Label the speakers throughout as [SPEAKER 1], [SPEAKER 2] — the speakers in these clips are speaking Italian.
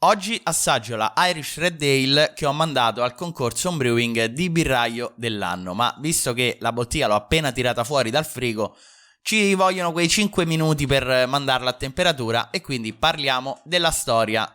[SPEAKER 1] Oggi assaggio la Irish Red Ale che ho mandato al concorso homebrewing di birraio dell'anno, ma visto che la bottiglia l'ho appena tirata fuori dal frigo, ci vogliono quei 5 minuti per mandarla a temperatura e quindi parliamo della storia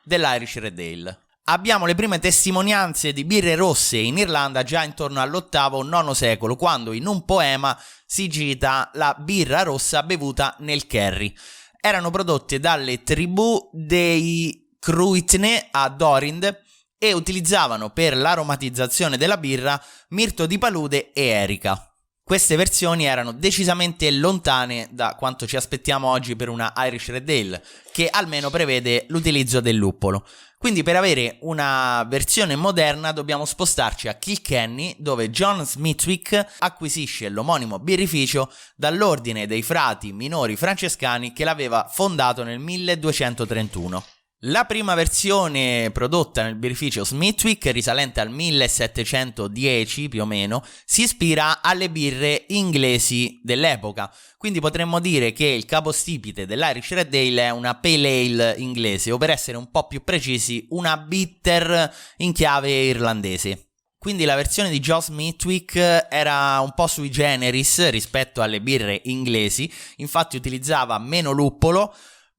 [SPEAKER 1] dell'Irish Red Ale. Abbiamo le prime testimonianze di birre rosse in Irlanda già intorno all'VIII-IX secolo, quando in un poema si cita la birra rossa bevuta nel Kerry. Erano prodotte dalle tribù dei Cruithne a Dorind e utilizzavano per l'aromatizzazione della birra mirto di palude e erica. Queste versioni erano decisamente lontane da quanto ci aspettiamo oggi per una Irish Red Ale, che almeno prevede l'utilizzo del luppolo. Quindi per avere una versione moderna dobbiamo spostarci a Kilkenny, dove John Smithwick acquisisce l'omonimo birrificio dall'ordine dei frati minori francescani che l'aveva fondato nel 1231. La prima versione prodotta nel birrificio Smithwick, risalente al 1710 più o meno, si ispira alle birre inglesi dell'epoca, quindi potremmo dire che il capostipite dell'Irish Red Ale è una Pale Ale inglese, o per essere un po' più precisi, una bitter in chiave irlandese. Quindi la versione di John Smithwick era un po' sui generis rispetto alle birre inglesi, infatti utilizzava meno luppolo,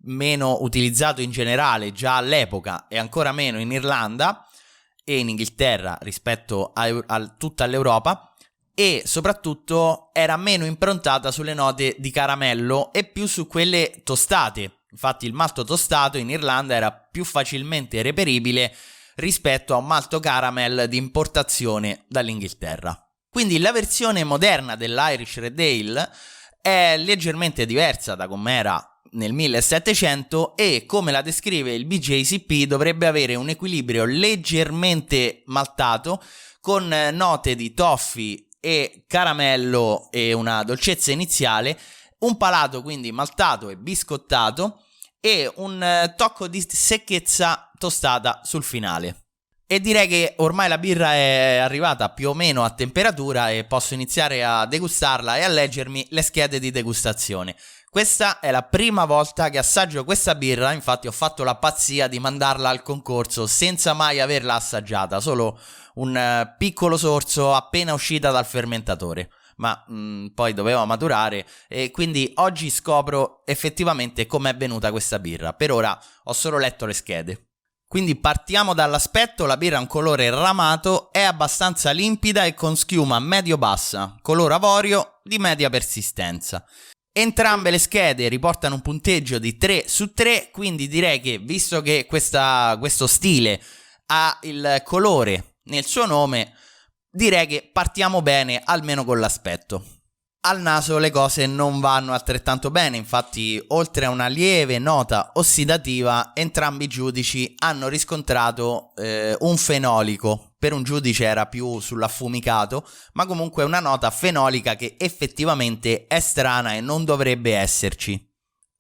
[SPEAKER 1] meno utilizzato in generale già all'epoca e ancora meno in Irlanda e in Inghilterra rispetto a tutta l'Europa, e soprattutto era meno improntata sulle note di caramello e più su quelle tostate. Infatti il malto tostato in Irlanda era più facilmente reperibile rispetto a un malto caramel di importazione dall'Inghilterra. Quindi la versione moderna dell'Irish Red Ale è leggermente diversa da com'era nel 1700 e, come la descrive il BJCP, dovrebbe avere un equilibrio leggermente maltato con note di toffee e caramello e una dolcezza iniziale, un palato quindi maltato e biscottato e un tocco di secchezza tostata sul finale. E direi che ormai la birra è arrivata più o meno a temperatura e posso iniziare a degustarla e a leggermi le schede di degustazione. Questa è la prima volta che assaggio questa birra, infatti ho fatto la pazzia di mandarla al concorso senza mai averla assaggiata, solo un piccolo sorso appena uscita dal fermentatore, ma poi doveva maturare e quindi oggi scopro effettivamente com'è venuta questa birra. Per ora ho solo letto le schede. Quindi partiamo dall'aspetto: la birra ha un colore ramato, è abbastanza limpida e con schiuma medio-bassa, color avorio di media persistenza. Entrambe le schede riportano un punteggio di 3 su 3, quindi direi che, visto che questo stile ha il colore nel suo nome, direi che partiamo bene almeno con l'aspetto. Al naso le cose non vanno altrettanto bene, infatti oltre a una lieve nota ossidativa entrambi i giudici hanno riscontrato un fenolico. Per un giudice era più sull'affumicato, ma comunque una nota fenolica che effettivamente è strana e non dovrebbe esserci.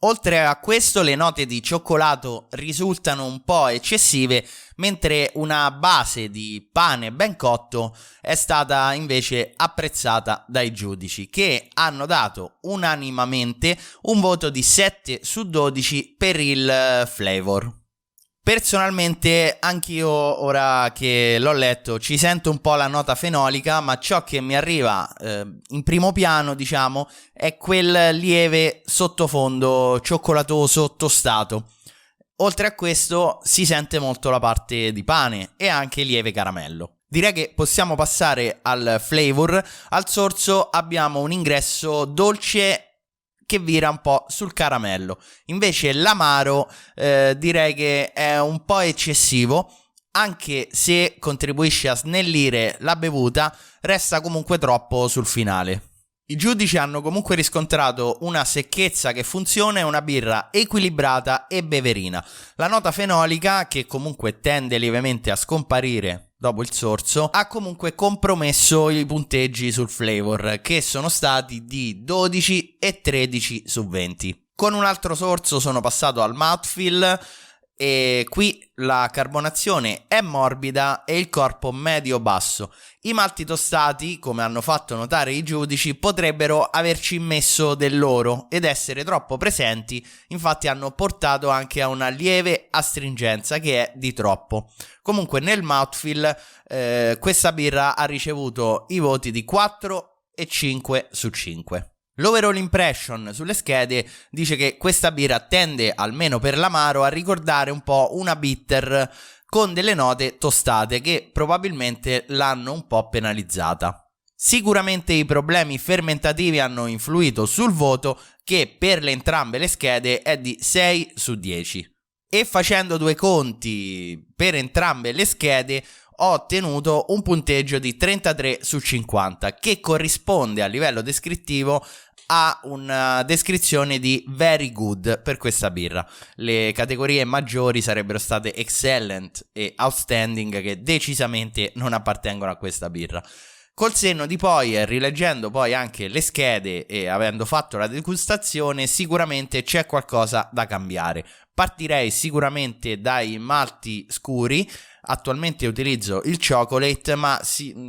[SPEAKER 1] Oltre a questo, le note di cioccolato risultano un po' eccessive, mentre una base di pane ben cotto è stata invece apprezzata dai giudici, che hanno dato unanimemente un voto di 7 su 12 per il flavor. Personalmente anch'io, ora che l'ho letto, ci sento un po' la nota fenolica, ma ciò che mi arriva in primo piano, diciamo, è quel lieve sottofondo cioccolatoso tostato. Oltre a questo si sente molto la parte di pane e anche lieve caramello. Direi che possiamo passare al flavor. Al sorso abbiamo un ingresso dolce che vira un po' sul caramello. Invece l'amaro direi che è un po' eccessivo, anche se contribuisce a snellire la bevuta, resta comunque troppo sul finale. I giudici hanno comunque riscontrato una secchezza che funziona e una birra equilibrata e beverina. La nota fenolica, che comunque tende lievemente a scomparire dopo il sorso, ha comunque compromesso i punteggi sul flavor, che sono stati di 12 e 13 su 20. Con un altro sorso sono passato al mouthfeel e qui la carbonazione è morbida e il corpo medio-basso. I malti tostati, come hanno fatto notare i giudici, potrebbero averci messo del loro ed essere troppo presenti, infatti hanno portato anche a una lieve astringenza che è di troppo. Comunque nel mouthfeel questa birra ha ricevuto i voti di 4 e 5 su 5. L'overall impression sulle schede dice che questa birra tende, almeno per l'amaro, a ricordare un po' una bitter con delle note tostate che probabilmente l'hanno un po' penalizzata. Sicuramente i problemi fermentativi hanno influito sul voto che per entrambe le schede è di 6 su 10. E facendo due conti per entrambe le schede ho ottenuto un punteggio di 33 su 50 che corrisponde a livello descrittivo a una descrizione di very good per questa birra. Le categorie maggiori sarebbero state excellent e outstanding, che decisamente non appartengono a questa birra. Col senno di poi, rileggendo poi anche le schede e avendo fatto la degustazione, sicuramente c'è qualcosa da cambiare. Partirei sicuramente dai malti scuri. Attualmente utilizzo il chocolate, ma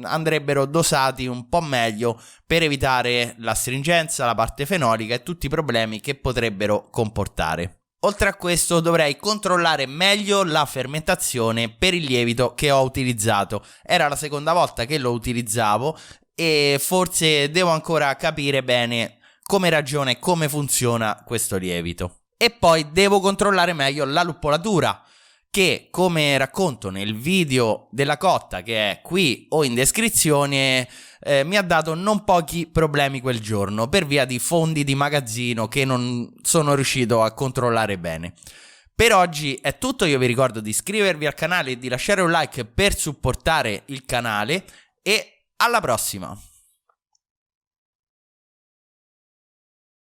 [SPEAKER 1] andrebbero dosati un po' meglio per evitare l'astringenza, la parte fenolica e tutti i problemi che potrebbero comportare. Oltre a questo dovrei controllare meglio la fermentazione per il lievito che ho utilizzato. Era la seconda volta che lo utilizzavo e forse devo ancora capire bene come ragiona e come funziona questo lievito. E poi devo controllare meglio la luppolatura, che, come racconto nel video della cotta che è qui o in descrizione, mi ha dato non pochi problemi quel giorno per via di fondi di magazzino che non sono riuscito a controllare bene. Per oggi è tutto, io vi ricordo di iscrivervi al canale e di lasciare un like per supportare il canale e alla prossima!